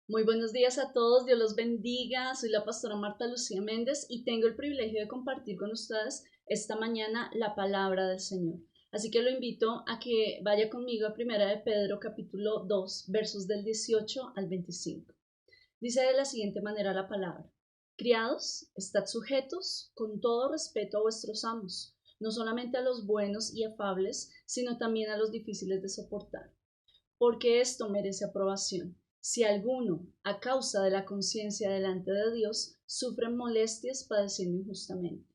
Muy buenos días a todos, Dios los bendiga. Soy la pastora Marta Lucía Méndez y tengo el privilegio de compartir con ustedes esta mañana la palabra del Señor. Así que lo invito a que vaya conmigo a Primera de Pedro capítulo 2, versos del 18 al 25. Dice de la siguiente manera la palabra: Criados, estad sujetos con todo respeto a vuestros amos, no solamente a los buenos y afables, sino también a los difíciles de soportar, porque esto merece aprobación. Si alguno, a causa de la conciencia delante de Dios, sufre molestias padeciendo injustamente.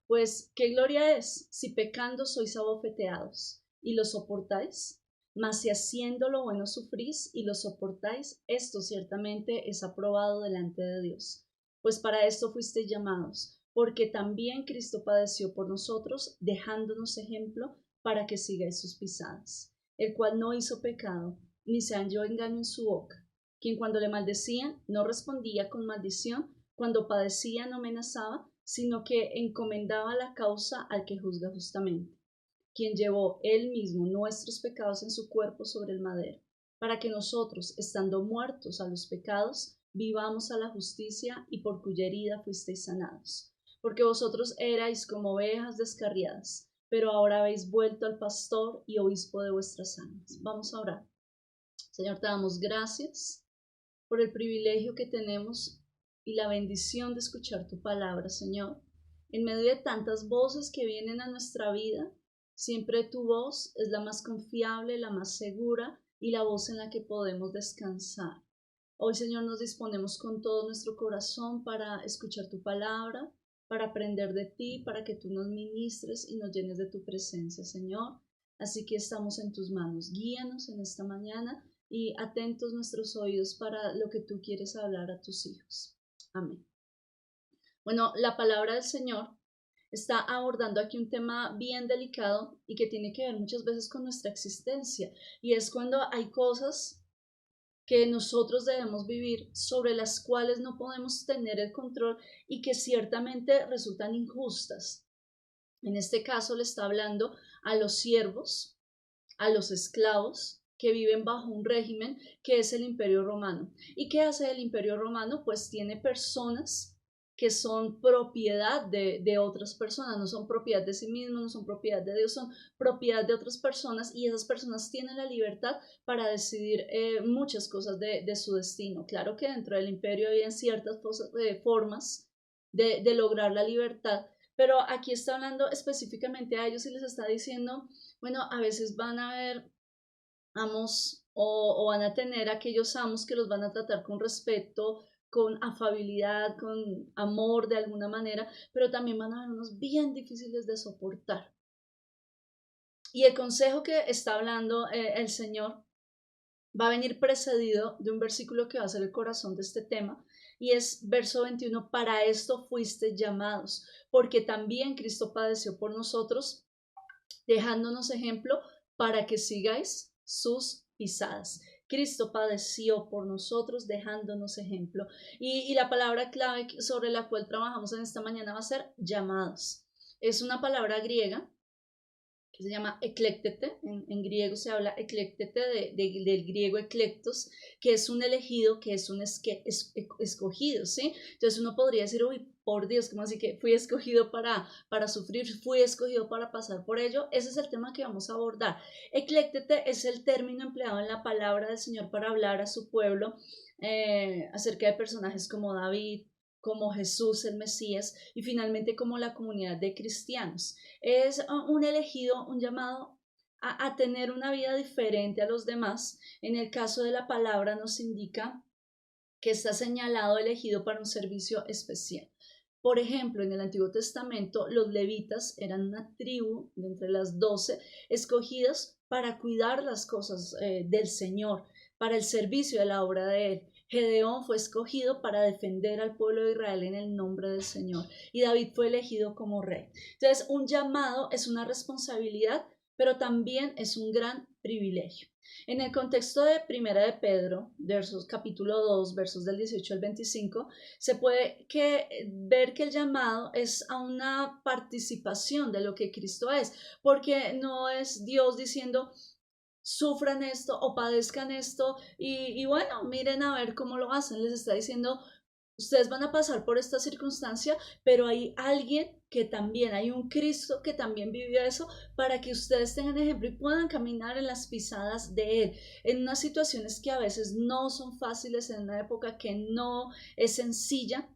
Pues, ¿qué gloria es si pecando sois abofeteados y lo soportáis? Mas si haciendo lo bueno sufrís y lo soportáis, esto ciertamente es aprobado delante de Dios. Pues para esto fuisteis llamados, porque también Cristo padeció por nosotros, dejándonos ejemplo para que sigáis sus pisadas, el cual no hizo pecado, ni se halló engaño en su boca, quien cuando le maldecían no respondía con maldición, cuando padecía no amenazaba, sino que encomendaba la causa al que juzga justamente, quien llevó él mismo nuestros pecados en su cuerpo sobre el madero, para que nosotros, estando muertos a los pecados, vivamos a la justicia, y por cuya herida fuisteis sanados. Porque vosotros erais como ovejas descarriadas, pero ahora habéis vuelto al pastor y obispo de vuestras almas. Vamos a orar. Señor, te damos gracias por el privilegio que tenemos y la bendición de escuchar tu palabra, Señor. En medio de tantas voces que vienen a nuestra vida, siempre tu voz es la más confiable, la más segura y la voz en la que podemos descansar. Hoy, Señor, nos disponemos con todo nuestro corazón para escuchar tu palabra, para aprender de ti, para que tú nos ministres y nos llenes de tu presencia, Señor. Así que estamos en tus manos. Guíanos en esta mañana y atentos nuestros oídos para lo que tú quieres hablar a tus hijos. Amén. Bueno, la palabra del Señor está abordando aquí un tema bien delicado y que tiene que ver muchas veces con nuestra existencia, y es cuando hay cosas que nosotros debemos vivir, sobre las cuales no podemos tener el control y que ciertamente resultan injustas. En este caso le está hablando a los siervos, a los esclavos que viven bajo un régimen que es el Imperio Romano. ¿Y qué hace el Imperio Romano? Pues tiene personas que son propiedad de otras personas, no son propiedad de sí mismos, no son propiedad de Dios, son propiedad de otras personas, y esas personas tienen la libertad para decidir muchas cosas de su destino. Claro que dentro del imperio hay ciertas formas de lograr la libertad, pero aquí está hablando específicamente a ellos y les está diciendo, bueno, a veces van a haber amos o van a tener aquellos amos que los van a tratar con respeto, con afabilidad, con amor de alguna manera, pero también van a haber unos bien difíciles de soportar. Y el consejo que está hablando el Señor va a venir precedido de un versículo que va a ser el corazón de este tema, y es verso 21: para esto fuiste llamados, porque también Cristo padeció por nosotros, dejándonos ejemplo para que sigáis sus pisadas. Cristo padeció por nosotros, dejándonos ejemplo. Y la palabra clave sobre la cual trabajamos en esta mañana va a ser llamados. Es una palabra griega que se llama ecléctete. En griego se habla ecléctete del griego eclectos, que es un elegido, que es un escogido, ¿sí? Entonces uno podría decir, uy, por Dios, ¿cómo así que fui escogido para sufrir, fui escogido para pasar por ello? Ese es el tema que vamos a abordar. Ecléctete es el término empleado en la palabra del Señor para hablar a su pueblo acerca de personajes como David, como Jesús el Mesías, y finalmente como la comunidad de cristianos. Es un elegido, un llamado a tener una vida diferente a los demás. En el caso de la palabra nos indica que está señalado, elegido para un servicio especial. Por ejemplo, en el Antiguo Testamento los levitas eran una tribu de entre las 12 escogidas para cuidar las cosas del Señor, para el servicio de la obra de Él. Gedeón fue escogido para defender al pueblo de Israel en el nombre del Señor, y David fue elegido como rey. Entonces, un llamado es una responsabilidad, pero también es un gran privilegio. En el contexto de Primera de Pedro, capítulo 2, versos del 18 al 25, se puede ver que el llamado es a una participación de lo que Cristo es, porque no es Dios diciendo, sufran esto o padezcan esto y bueno, miren a ver cómo lo hacen. Les está diciendo, ustedes van a pasar por esta circunstancia, pero hay alguien que también, hay un Cristo que también vivió eso para que ustedes tengan ejemplo y puedan caminar en las pisadas de Él, en unas situaciones que a veces no son fáciles, en una época que no es sencilla,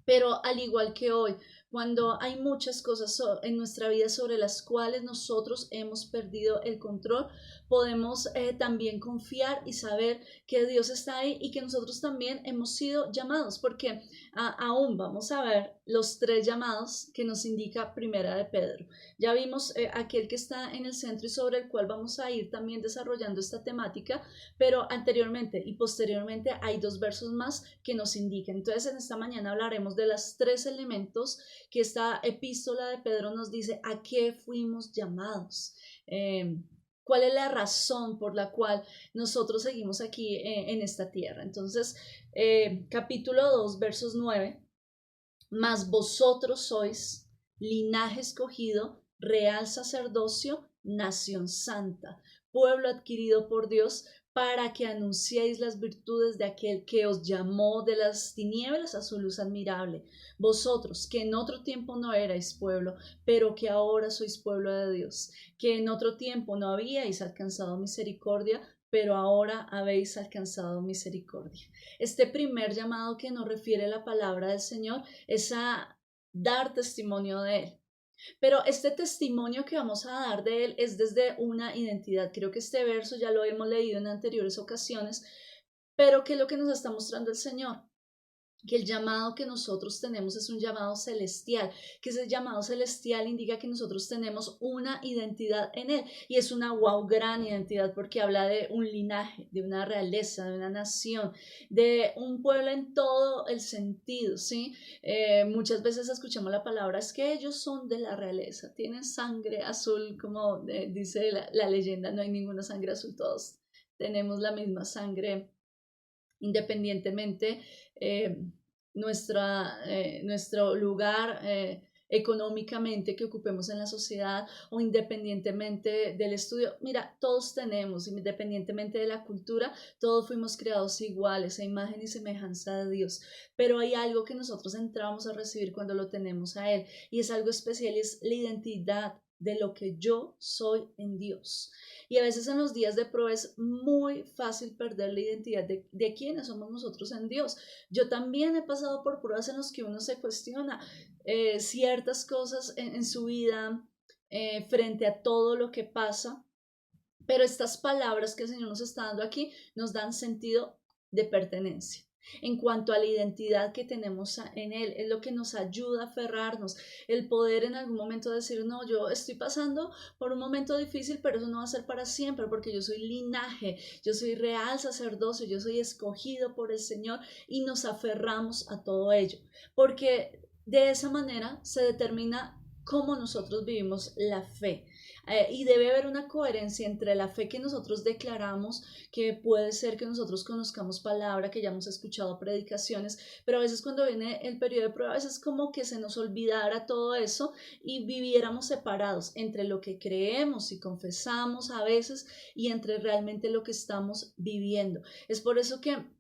pero al igual que hoy, cuando hay muchas cosas en nuestra vida sobre las cuales nosotros hemos perdido el control, podemos también confiar y saber que Dios está ahí y que nosotros también hemos sido llamados, porque aún vamos a ver los 3 llamados que nos indica Primera de Pedro. Ya vimos aquel que está en el centro y sobre el cual vamos a ir también desarrollando esta temática, pero anteriormente y posteriormente hay 2 versos más que nos indican. Entonces en esta mañana hablaremos de los 3 elementos que esta epístola de Pedro nos dice a qué fuimos llamados. ¿Cuál es la razón por la cual nosotros seguimos aquí en esta tierra? Entonces, capítulo 2, versos 9, mas vosotros sois linaje escogido, real sacerdocio, nación santa, pueblo adquirido por Dios, para que anunciéis las virtudes de aquel que os llamó de las tinieblas a su luz admirable. Vosotros, que en otro tiempo no erais pueblo, pero que ahora sois pueblo de Dios, que en otro tiempo no habíais alcanzado misericordia, pero ahora habéis alcanzado misericordia. Este primer llamado que nos refiere la palabra del Señor es a dar testimonio de Él. Pero este testimonio que vamos a dar de Él es desde una identidad. Creo que este verso ya lo hemos leído en anteriores ocasiones, pero ¿qué es lo que nos está mostrando el Señor? Que el llamado que nosotros tenemos es un llamado celestial, que ese llamado celestial indica que nosotros tenemos una identidad en Él y es una gran identidad porque habla de un linaje, de una realeza, de una nación, de un pueblo en todo el sentido, ¿sí? Muchas veces escuchamos la palabra, es que ellos son de la realeza, tienen sangre azul, como dice la leyenda, no hay ninguna sangre azul, todos tenemos la misma sangre independientemente nuestro lugar económicamente que ocupemos en la sociedad o independientemente del estudio. Mira, todos tenemos, independientemente de la cultura, todos fuimos creados iguales, a imagen y semejanza de Dios, pero hay algo que nosotros entramos a recibir cuando lo tenemos a Él y es algo especial y es la identidad de lo que yo soy en Dios. Y a veces en los días de prueba es muy fácil perder la identidad de quiénes somos nosotros en Dios. Yo también he pasado por pruebas en las que uno se cuestiona ciertas cosas en su vida frente a todo lo que pasa, pero estas palabras que el Señor nos está dando aquí nos dan sentido de pertenencia. En cuanto a la identidad que tenemos en Él, es lo que nos ayuda a aferrarnos, el poder en algún momento decir, no, yo estoy pasando por un momento difícil, pero eso no va a ser para siempre, porque yo soy linaje, yo soy real sacerdocio, yo soy escogido por el Señor y nos aferramos a todo ello, porque de esa manera se determina cómo nosotros vivimos la fe. Y debe haber una coherencia entre la fe que nosotros declaramos, que puede ser que nosotros conozcamos palabra, que ya hemos escuchado predicaciones, pero a veces cuando viene el periodo de prueba, a veces como que se nos olvidara todo eso y viviéramos separados entre lo que creemos y confesamos a veces y entre realmente lo que estamos viviendo. Es por eso que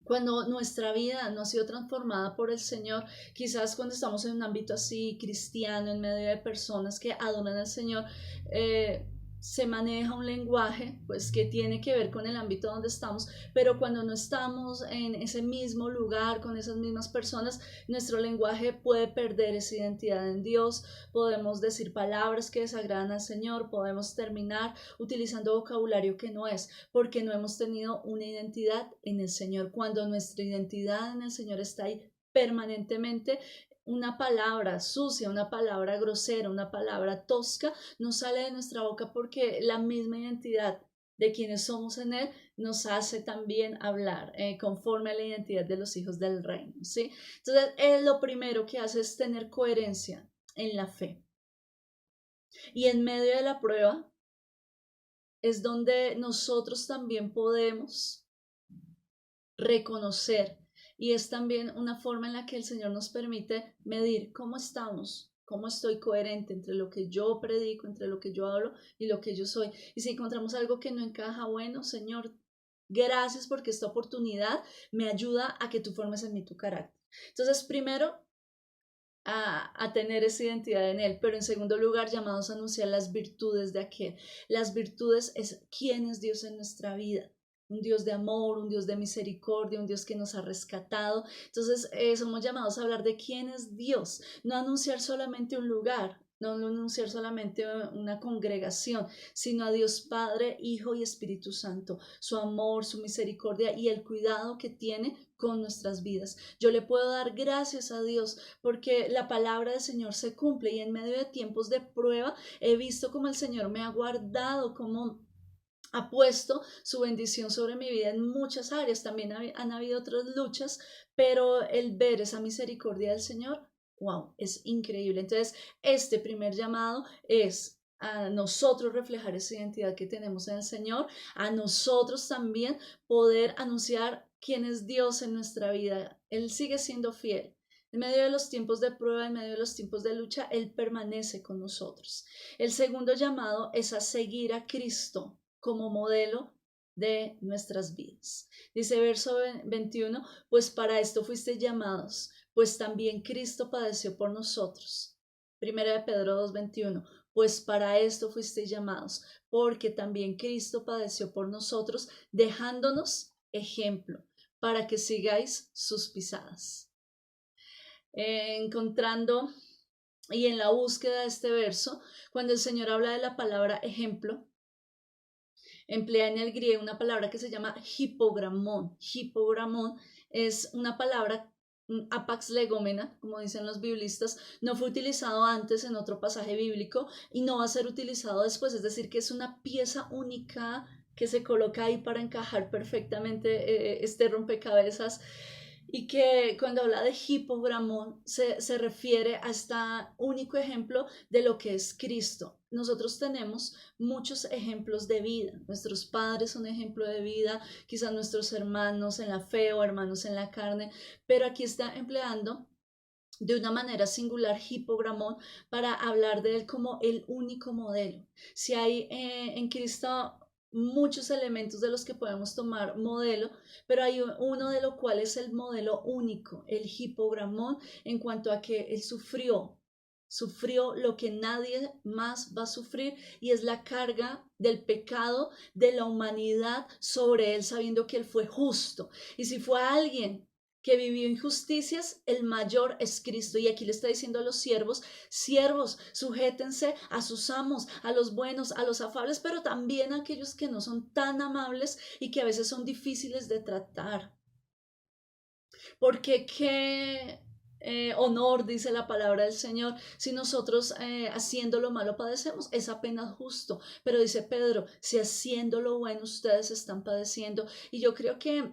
cuando nuestra vida no ha sido transformada por el Señor, quizás cuando estamos en un ámbito así cristiano, en medio de personas que adoran al Señor, eh, se maneja un lenguaje pues que tiene que ver con el ámbito donde estamos, pero cuando no estamos en ese mismo lugar con esas mismas personas, nuestro lenguaje puede perder esa identidad en Dios, podemos decir palabras que desagradan al Señor, podemos terminar utilizando vocabulario que no es, porque no hemos tenido una identidad en el Señor. Cuando nuestra identidad en el Señor está ahí permanentemente, una palabra sucia, una palabra grosera, una palabra tosca no sale de nuestra boca porque la misma identidad de quienes somos en Él nos hace también hablar conforme a la identidad de los hijos del reino, ¿sí? Entonces, lo primero que hace es tener coherencia en la fe. Y en medio de la prueba es donde nosotros también podemos reconocer y es también una forma en la que el Señor nos permite medir cómo estamos cómo estoy coherente entre lo que yo predico, entre lo que yo hablo y lo que yo soy. Y si encontramos algo que no encaja, bueno, Señor, gracias porque esta oportunidad me ayuda a que tú formes en mí tu carácter. Entonces, primero, a tener esa identidad en Él, pero en segundo lugar, llamados a anunciar las virtudes de aquel. Las virtudes es quién es Dios en nuestra vida. Un Dios de amor, un Dios de misericordia, un Dios que nos ha rescatado. Entonces, somos llamados a hablar de quién es Dios, no anunciar solamente un lugar, no anunciar solamente una congregación, sino a Dios Padre, Hijo y Espíritu Santo, su amor, su misericordia y el cuidado que tiene con nuestras vidas. Yo le puedo dar gracias a Dios porque la palabra del Señor se cumple y en medio de tiempos de prueba he visto cómo el Señor me ha guardado, cómo ha puesto su bendición sobre mi vida en muchas áreas. También han habido otras luchas, pero el ver esa misericordia del Señor, wow, es increíble. Entonces, este primer llamado es a nosotros reflejar esa identidad que tenemos en el Señor, a nosotros también poder anunciar quién es Dios en nuestra vida. Él sigue siendo fiel. En medio de los tiempos de prueba, en medio de los tiempos de lucha, Él permanece con nosotros. El segundo llamado es a seguir a Cristo como modelo de nuestras vidas. Dice verso 21, pues para esto fuiste llamados, pues también Cristo padeció por nosotros. Primera de Pedro 2:21, pues para esto fuisteis llamados, porque también Cristo padeció por nosotros, dejándonos ejemplo, para que sigáis sus pisadas. Encontrando y en la búsqueda de este verso, cuando el Señor habla de la palabra ejemplo, emplea en el griego una palabra que se llama hipogramón. Hipogramón es una palabra apax legómena, como dicen los biblistas, no fue utilizado antes en otro pasaje bíblico y no va a ser utilizado después, es decir, que es una pieza única que se coloca ahí para encajar perfectamente este rompecabezas, y que cuando habla de hipogramón se refiere a este único ejemplo de lo que es Cristo. Nosotros tenemos muchos ejemplos de vida. Nuestros padres son ejemplo de vida, quizás nuestros hermanos en la fe o hermanos en la carne, pero aquí está empleando de una manera singular hipogramón para hablar de él como el único modelo. Si hay en Cristo muchos elementos de los que podemos tomar modelo, pero hay uno de lo cual es el modelo único, el hipogramón, en cuanto a que él sufrió lo que nadie más va a sufrir, y es la carga del pecado de la humanidad sobre él, sabiendo que él fue justo. Y si fue alguien que vivió injusticias, el mayor es Cristo. Y aquí le está diciendo a los siervos, sujétense a sus amos, a los buenos, a los afables, pero también a aquellos que no son tan amables y que a veces son difíciles de tratar. Porque qué honor, dice la palabra del Señor, si nosotros haciendo lo malo padecemos, es apenas justo. Pero dice Pedro, si haciendo lo bueno ustedes están padeciendo. Y yo creo que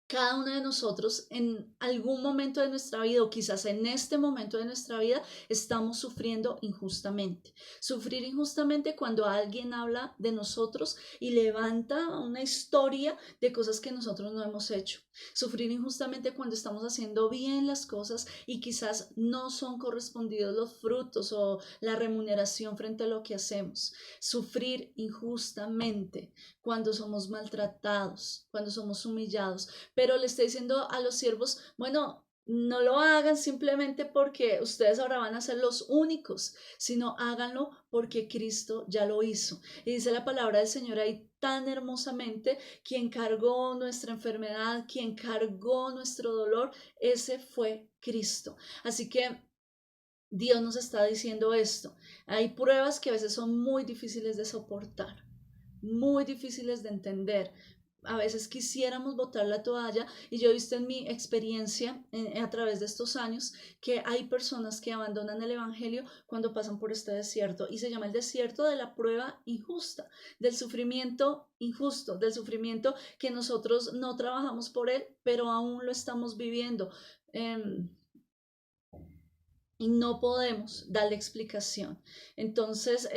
cada uno de nosotros en algún momento de nuestra vida, o quizás en este momento de nuestra vida, estamos sufriendo injustamente. Sufrir injustamente cuando alguien habla de nosotros y levanta una historia de cosas que nosotros no hemos hecho. Sufrir injustamente cuando estamos haciendo bien las cosas y quizás no son correspondidos los frutos o la remuneración frente a lo que hacemos. Sufrir injustamente cuando somos maltratados, cuando somos humillados. Pero le está diciendo a los siervos, bueno, no lo hagan simplemente porque ustedes ahora van a ser los únicos, sino háganlo porque Cristo ya lo hizo. Y dice la palabra del Señor ahí tan hermosamente, quien cargó nuestra enfermedad, quien cargó nuestro dolor, ese fue Cristo. Así que Dios nos está diciendo esto. Hay pruebas que a veces son muy difíciles de soportar, muy difíciles de entender. A veces quisiéramos botar la toalla, y yo he visto en mi experiencia a través de estos años que hay personas que abandonan el evangelio cuando pasan por este desierto, y se llama el desierto de la prueba injusta, del sufrimiento injusto, del sufrimiento que nosotros no trabajamos por él, pero aún lo estamos viviendo. Y no podemos darle explicación. Entonces,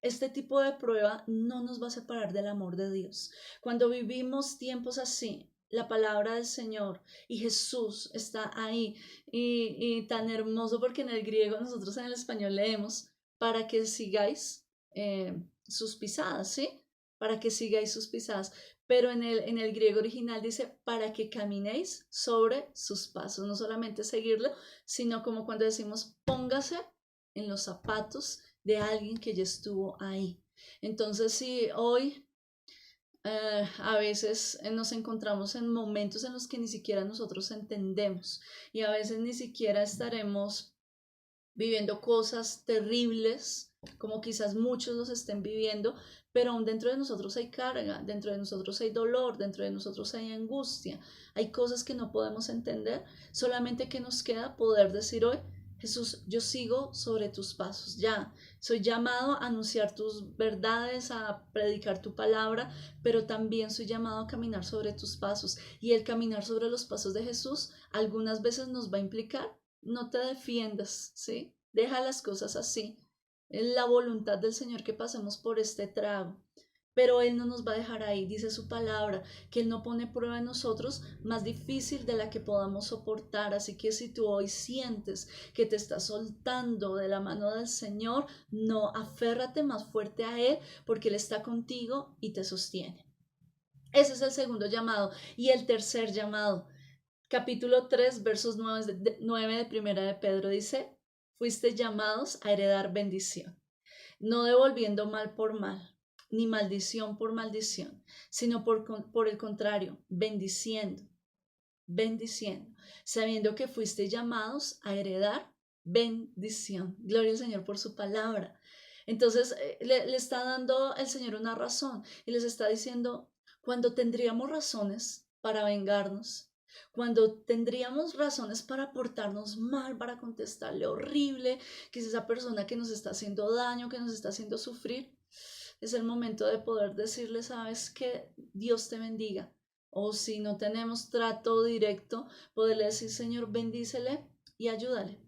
este tipo de prueba no nos va a separar del amor de Dios. Cuando vivimos tiempos así, la palabra del Señor y Jesús está ahí y tan hermoso porque en el griego nosotros en el español leemos para que sigáis sus pisadas, ¿sí? Para que sigáis sus pisadas, pero en el griego original dice para que caminéis sobre sus pasos, no solamente seguirlo, sino como cuando decimos póngase en los zapatos de alguien que ya estuvo ahí. Entonces, si hoy a veces nos encontramos en momentos en los que ni siquiera nosotros entendemos y a veces ni siquiera estaremos viviendo cosas terribles como quizás muchos los estén viviendo, pero aún dentro de nosotros hay carga, dentro de nosotros hay dolor, dentro de nosotros hay angustia, hay cosas que no podemos entender, solamente que nos queda poder decir hoy, Jesús, yo sigo sobre tus pasos, ya soy llamado a anunciar tus verdades, a predicar tu palabra, pero también soy llamado a caminar sobre tus pasos. Y el caminar sobre los pasos de Jesús algunas veces nos va a implicar no te defiendas, ¿sí? Deja las cosas así. Es la voluntad del Señor que pasemos por este trago. Pero Él no nos va a dejar ahí, dice su palabra, que Él no pone prueba en nosotros más difícil de la que podamos soportar. Así que si tú hoy sientes que te estás soltando de la mano del Señor, no, aférrate más fuerte a Él porque Él está contigo y te sostiene. Ese es el segundo llamado. Y el tercer llamado, capítulo 3 versos 9 de Primera de Pedro dice, fuiste llamados a heredar bendición, no devolviendo mal por mal, ni maldición por maldición, sino por el contrario, bendiciendo, bendiciendo, sabiendo que fuiste llamados a heredar bendición. Gloria al Señor por su palabra. Entonces le está dando el Señor una razón y les está diciendo, cuando tendríamos razones para vengarnos, cuando tendríamos razones para portarnos mal, para contestarle horrible, que es esa persona que nos está haciendo daño, que nos está haciendo sufrir, es el momento de poder decirle, sabes que Dios te bendiga. O si no tenemos trato directo, poderle decir, Señor, bendícele y ayúdale.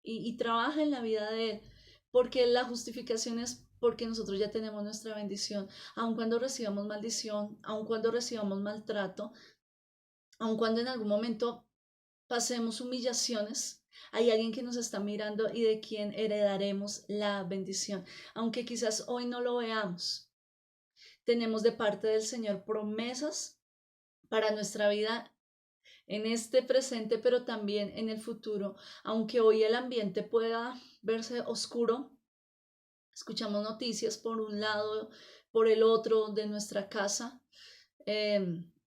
Y trabaja en la vida de él. Porque la justificación es porque nosotros ya tenemos nuestra bendición. Aun cuando recibamos maldición, aun cuando recibamos maltrato, aun cuando en algún momento pasemos humillaciones, hay alguien que nos está mirando y de quien heredaremos la bendición. Aunque quizás hoy no lo veamos, tenemos de parte del Señor promesas para nuestra vida en este presente, pero también en el futuro. Aunque hoy el ambiente pueda verse oscuro, escuchamos noticias por un lado, por el otro de nuestra casa.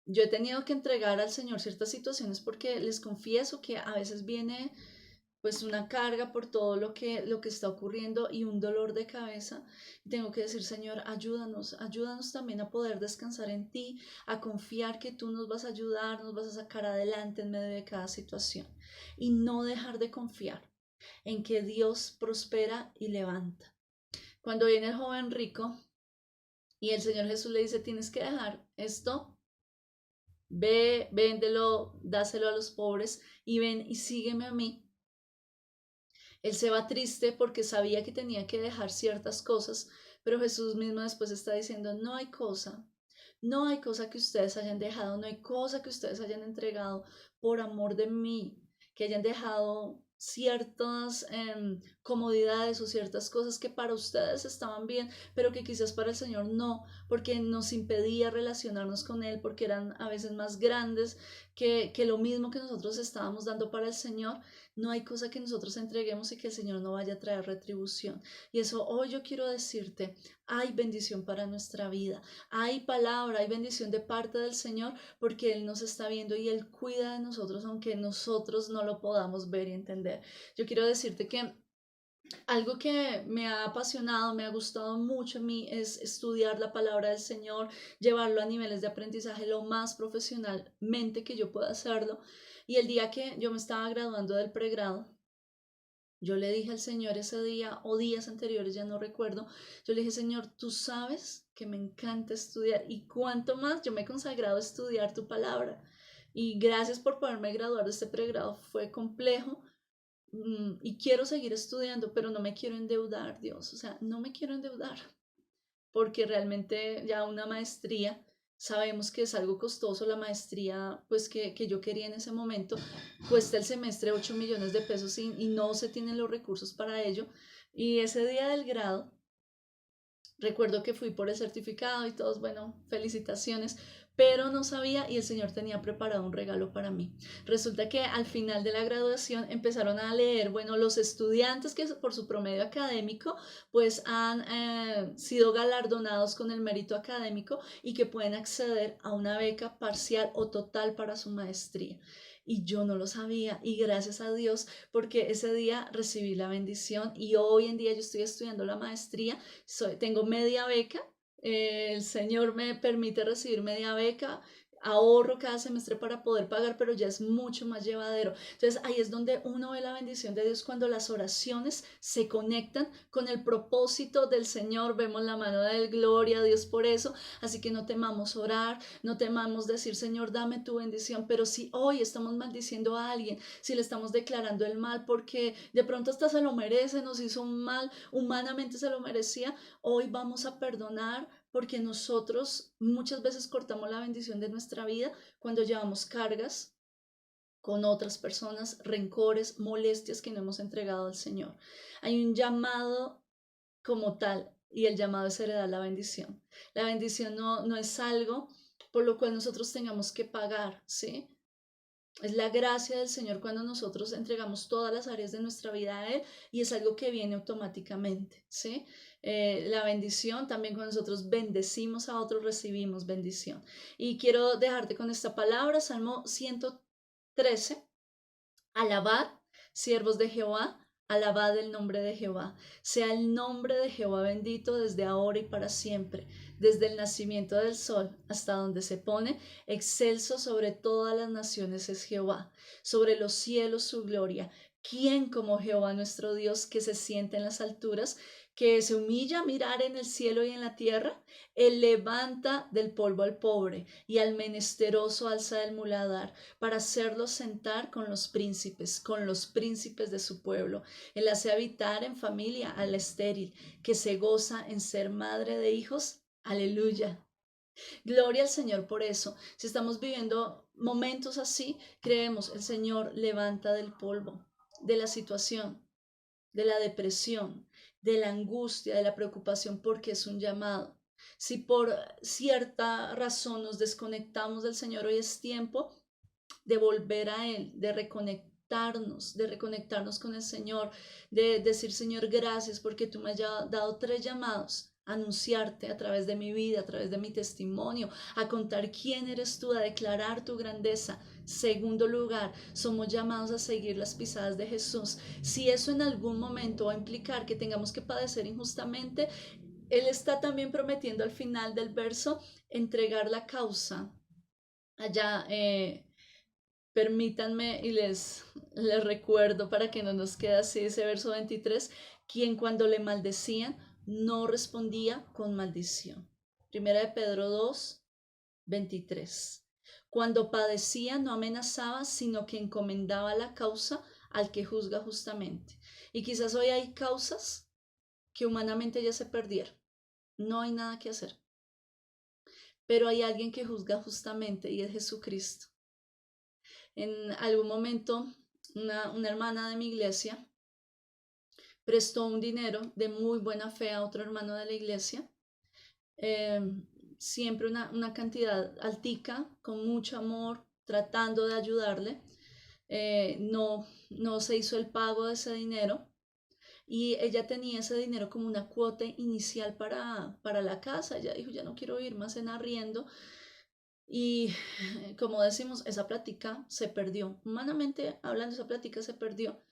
Yo he tenido que entregar al Señor ciertas situaciones porque les confieso que a veces viene pues una carga por todo lo que está ocurriendo y un dolor de cabeza. Y tengo que decir, Señor, ayúdanos, ayúdanos también a poder descansar en ti, a confiar que tú nos vas a ayudar, nos vas a sacar adelante en medio de cada situación y no dejar de confiar en que Dios prospera y levanta. Cuando viene el joven rico y el Señor Jesús le dice, tienes que dejar esto, ve, véndelo, dáselo a los pobres y ven y sígueme a mí. Él se va triste porque sabía que tenía que dejar ciertas cosas, pero Jesús mismo después está diciendo, no hay cosa que ustedes hayan dejado, no hay cosa que ustedes hayan entregado por amor de mí, que hayan dejado ciertas comodidades o ciertas cosas que para ustedes estaban bien, pero que quizás para el Señor no, porque nos impedía relacionarnos con Él, porque eran a veces más grandes que lo mismo que nosotros estábamos dando para el Señor. No hay cosa que nosotros entreguemos y que el Señor no vaya a traer retribución. Y eso hoy yo quiero decirte, hay bendición para nuestra vida, hay palabra, hay bendición de parte del Señor porque Él nos está viendo y Él cuida de nosotros aunque nosotros no lo podamos ver y entender. Yo quiero decirte que algo que me ha apasionado, me ha gustado mucho a mí es estudiar la palabra del Señor, llevarlo a niveles de aprendizaje lo más profesionalmente que yo pueda hacerlo. Y el día que yo me estaba graduando del pregrado, yo le dije al Señor ese día o días anteriores, ya no recuerdo, yo le dije, Señor, tú sabes que me encanta estudiar y cuánto más yo me he consagrado a estudiar tu palabra. Y gracias por poderme graduar de este pregrado, fue complejo, y quiero seguir estudiando, pero no me quiero endeudar, Dios, o sea, no me quiero endeudar porque realmente ya una maestría sabemos que es algo costoso, la maestría pues que yo quería en ese momento, cuesta el semestre 8 millones de pesos y no se tienen los recursos para ello. Y ese día del grado, recuerdo que fui por el certificado y todos, bueno, felicitaciones, pero no sabía y el Señor tenía preparado un regalo para mí. Resulta que al final de la graduación empezaron a leer, bueno, los estudiantes que por su promedio académico pues han sido galardonados con el mérito académico y que pueden acceder a una beca parcial o total para su maestría. Y yo no lo sabía y gracias a Dios porque ese día recibí la bendición y hoy en día yo estoy estudiando la maestría, tengo media beca, el Señor me permite recibir media beca, ahorro cada semestre para poder pagar, pero ya es mucho más llevadero. Entonces ahí es donde uno ve la bendición de Dios cuando las oraciones se conectan con el propósito del Señor, vemos la mano de Él, gloria a Dios por eso, así que no temamos orar, no temamos decir, Señor, dame tu bendición, pero si hoy estamos maldiciendo a alguien, si le estamos declarando el mal porque de pronto hasta se lo merece, nos hizo un mal, humanamente se lo merecía, hoy vamos a perdonar porque nosotros muchas veces cortamos la bendición de nuestra vida cuando llevamos cargas con otras personas, rencores, molestias que no hemos entregado al Señor. Hay un llamado como tal y el llamado es heredar la bendición. La bendición no es algo por lo cual nosotros tengamos que pagar, ¿sí? Es la gracia del Señor cuando nosotros entregamos todas las áreas de nuestra vida a Él y es algo que viene automáticamente, ¿sí? La bendición, también cuando nosotros bendecimos a otros, recibimos bendición. Y quiero dejarte con esta palabra, Salmo 113, alabad, siervos de Jehová, alabad el nombre de Jehová. Sea el nombre de Jehová bendito desde ahora y para siempre, desde el nacimiento del sol hasta donde se pone, excelso sobre todas las naciones es Jehová, sobre los cielos su gloria. ¿Quién como Jehová nuestro Dios que se siente en las alturas, que se humilla a mirar en el cielo y en la tierra? Él levanta del polvo al pobre y al menesteroso alza del muladar para hacerlos sentar con los príncipes de su pueblo. Él hace habitar en familia a la estéril, que se goza en ser madre de hijos. Aleluya. Gloria al Señor por eso. Si estamos viviendo momentos así, creemos, el Señor levanta del polvo, de la situación, de la depresión, de la angustia, de la preocupación, porque es un llamado. Si por cierta razón nos desconectamos del Señor, hoy es tiempo de volver a Él, de reconectarnos con el Señor, de decir, Señor, gracias porque tú me has dado 3 llamados. A anunciarte a través de mi vida, a través de mi testimonio, a contar quién eres tú, a declarar tu grandeza. Segundo lugar, somos llamados a seguir las pisadas de Jesús. Si eso en algún momento va a implicar que tengamos que padecer injustamente, Él está también prometiendo al final del verso entregar la causa. Allá, permítanme y les recuerdo para que no nos quede así ese verso 23, quien cuando le maldecían no respondía con maldición. Primera de Pedro 2, 23. Cuando padecía no amenazaba, sino que encomendaba la causa al que juzga justamente. Y quizás hoy hay causas que humanamente ya se perdieron. No hay nada que hacer. Pero hay alguien que juzga justamente y es Jesucristo. En algún momento, una hermana de mi iglesia prestó un dinero de muy buena fe a otro hermano de la iglesia, eh, siempre una cantidad altica, con mucho amor, tratando de ayudarle. No se hizo el pago de ese dinero y ella tenía ese dinero como una cuota inicial para la casa. Ella dijo, ya no quiero ir más en arriendo. Y como decimos, esa plática se perdió. Humanamente hablando, esa plática se perdió.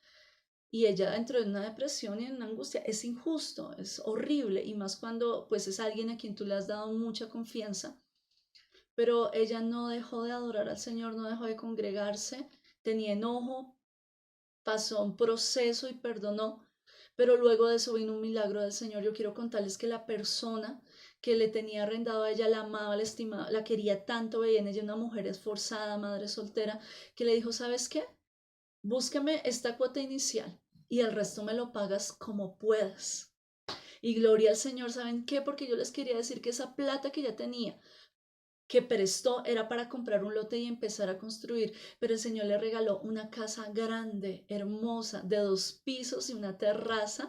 Y ella entró en una depresión y en una angustia. Es injusto, es horrible. Y más cuando pues es alguien a quien tú le has dado mucha confianza. Pero ella no dejó de adorar al Señor, no dejó de congregarse. Tenía enojo, pasó un proceso y perdonó. Pero luego de eso vino un milagro del Señor. Yo quiero contarles que la persona que le tenía arrendado a ella la amaba, la estimaba, la quería tanto, veía en ella una mujer esforzada, madre soltera, que le dijo, ¿sabes qué? Búscame esta cuota inicial y el resto me lo pagas como puedas. Y gloria al Señor, ¿saben qué? Porque yo les quería decir que esa plata que ella tenía que prestó era para comprar un lote y empezar a construir, pero el Señor le regaló una casa grande, hermosa, de 2 pisos y una terraza.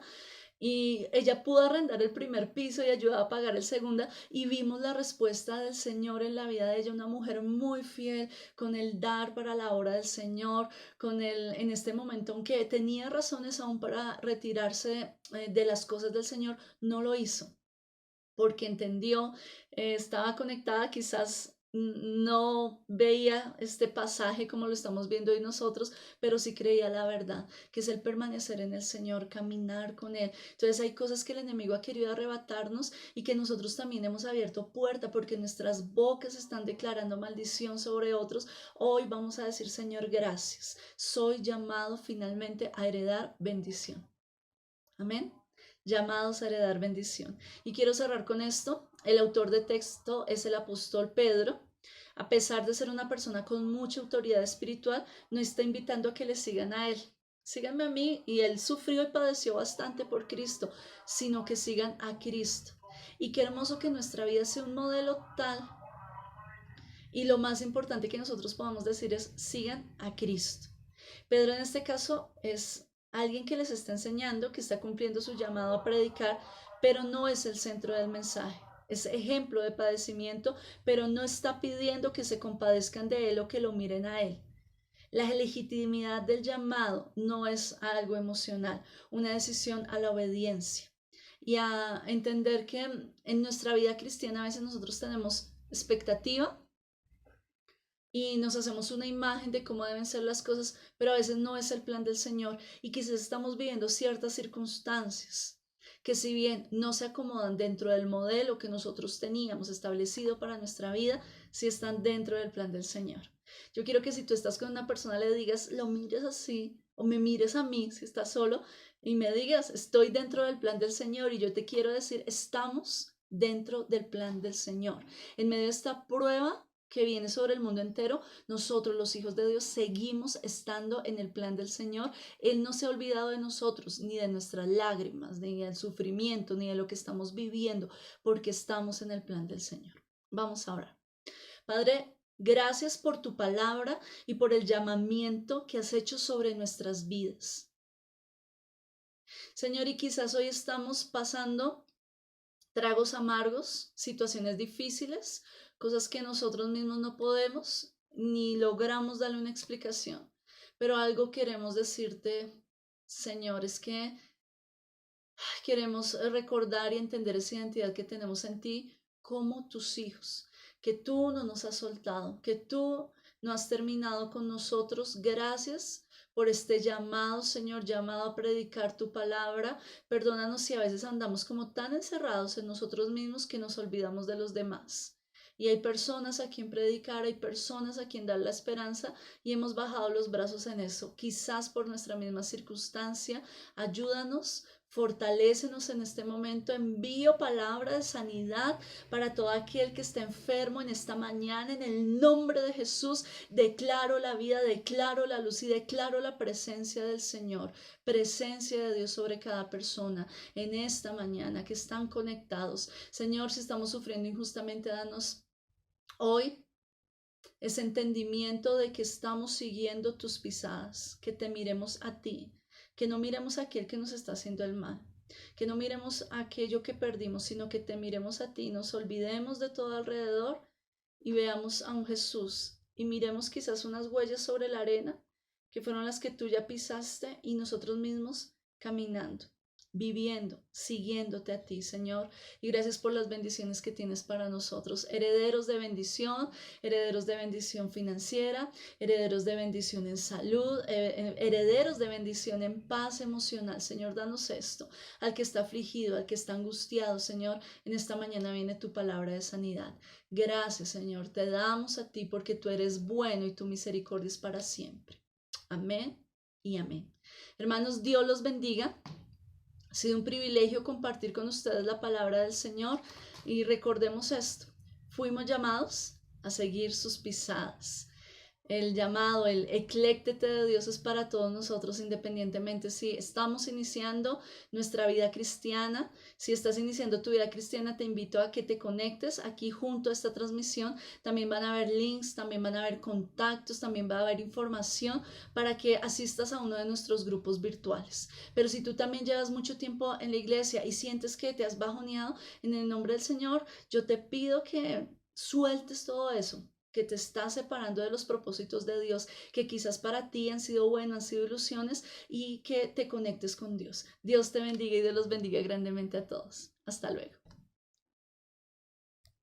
Y ella pudo arrendar el primer piso y ayudar a pagar el segundo. Y vimos la respuesta del Señor en la vida de ella, una mujer muy fiel, con el dar para la obra del Señor, con el, en este momento, aunque tenía razones aún para retirarse de las cosas del Señor, no lo hizo porque entendió, estaba conectada, quizás no veía este pasaje como lo estamos viendo hoy nosotros, pero sí creía la verdad, que es el permanecer en el Señor, caminar con Él. Entonces hay cosas que el enemigo ha querido arrebatarnos y que nosotros también hemos abierto puerta porque nuestras bocas están declarando maldición sobre otros. Hoy vamos a decir, Señor, gracias. Soy llamado finalmente a heredar bendición. Amén. Llamados a heredar bendición. Y quiero cerrar con esto. El autor de texto es el apóstol Pedro. A pesar de ser una persona con mucha autoridad espiritual, no está invitando a que le sigan a él. Síganme a mí, y él sufrió y padeció bastante por Cristo, sino que sigan a Cristo. Y qué hermoso que nuestra vida sea un modelo tal. Y lo más importante que nosotros podamos decir es, sigan a Cristo. Pedro en este caso es alguien que les está enseñando, que está cumpliendo su llamado a predicar, pero no es el centro del mensaje. Es ejemplo de padecimiento, pero no está pidiendo que se compadezcan de él o que lo miren a él. La legitimidad del llamado no es algo emocional, una decisión a la obediencia y a entender que en nuestra vida cristiana a veces nosotros tenemos expectativa y nos hacemos una imagen de cómo deben ser las cosas, pero a veces no es el plan del Señor y quizás estamos viviendo ciertas circunstancias que si bien no se acomodan dentro del modelo que nosotros teníamos establecido para nuestra vida, sí están dentro del plan del Señor. Yo quiero que si tú estás con una persona le digas, lo mires así, o me mires a mí si estás solo y me digas, estoy dentro del plan del Señor, y yo te quiero decir, estamos dentro del plan del Señor. En medio de esta prueba que viene sobre el mundo entero, nosotros los hijos de Dios seguimos estando en el plan del Señor. Él no se ha olvidado de nosotros, ni de nuestras lágrimas, ni del sufrimiento, ni de lo que estamos viviendo, porque estamos en el plan del Señor. Vamos a orar. Padre, gracias por tu palabra y por el llamamiento que has hecho sobre nuestras vidas. Señor, y quizás hoy estamos pasando tragos amargos, situaciones difíciles, cosas que nosotros mismos no podemos ni logramos darle una explicación. Pero algo queremos decirte, Señor, es que queremos recordar y entender esa identidad que tenemos en ti como tus hijos, que tú no nos has soltado, que tú no has terminado con nosotros. Gracias por este llamado, Señor, llamado a predicar tu palabra. Perdónanos si a veces andamos como tan encerrados en nosotros mismos que nos olvidamos de los demás. Y hay personas a quien predicar, hay personas a quien dar la esperanza y hemos bajado los brazos en eso, quizás por nuestra misma circunstancia. Ayúdanos. Fortalécenos en este momento. Envío palabra de sanidad para todo aquel que está enfermo en esta mañana. En el nombre de Jesús, declaro la vida, declaro la luz y declaro la presencia del Señor. Presencia de Dios sobre cada persona en esta mañana que están conectados. Señor, si estamos sufriendo injustamente, danos hoy ese entendimiento de que estamos siguiendo tus pisadas, que te miremos a ti, que no miremos a aquel que nos está haciendo el mal, que no miremos a aquello que perdimos, sino que te miremos a ti, nos olvidemos de todo alrededor y veamos a un Jesús y miremos quizás unas huellas sobre la arena que fueron las que tú ya pisaste y nosotros mismos caminando, viviendo, siguiéndote a ti, Señor. Y gracias por las bendiciones que tienes para nosotros, herederos de bendición financiera, herederos de bendición en salud, herederos de bendición en paz emocional. Señor, danos esto. Al que está afligido, al que está angustiado, Señor, en esta mañana viene tu palabra de sanidad. Gracias, Señor, te damos a ti porque tú eres bueno y tu misericordia es para siempre. Amén y amén. Hermanos, Dios los bendiga. Ha sido un privilegio compartir con ustedes la palabra del Señor y recordemos esto, fuimos llamados a seguir sus pisadas. el llamado, el ecléctete de Dios es para todos nosotros, independientemente si estamos iniciando nuestra vida cristiana. Si estás iniciando tu vida cristiana, te invito a que te conectes aquí junto a esta transmisión. También van a haber links, también van a haber contactos, también va a haber información para que asistas a uno de nuestros grupos virtuales. Pero si tú también llevas mucho tiempo en la iglesia y sientes que te has bajoneado, en el nombre del Señor, yo te pido que sueltes todo eso que te está separando de los propósitos de Dios, que quizás para ti han sido buenos, han sido ilusiones, y que te conectes con Dios. Dios te bendiga y Dios los bendiga grandemente a todos. Hasta luego.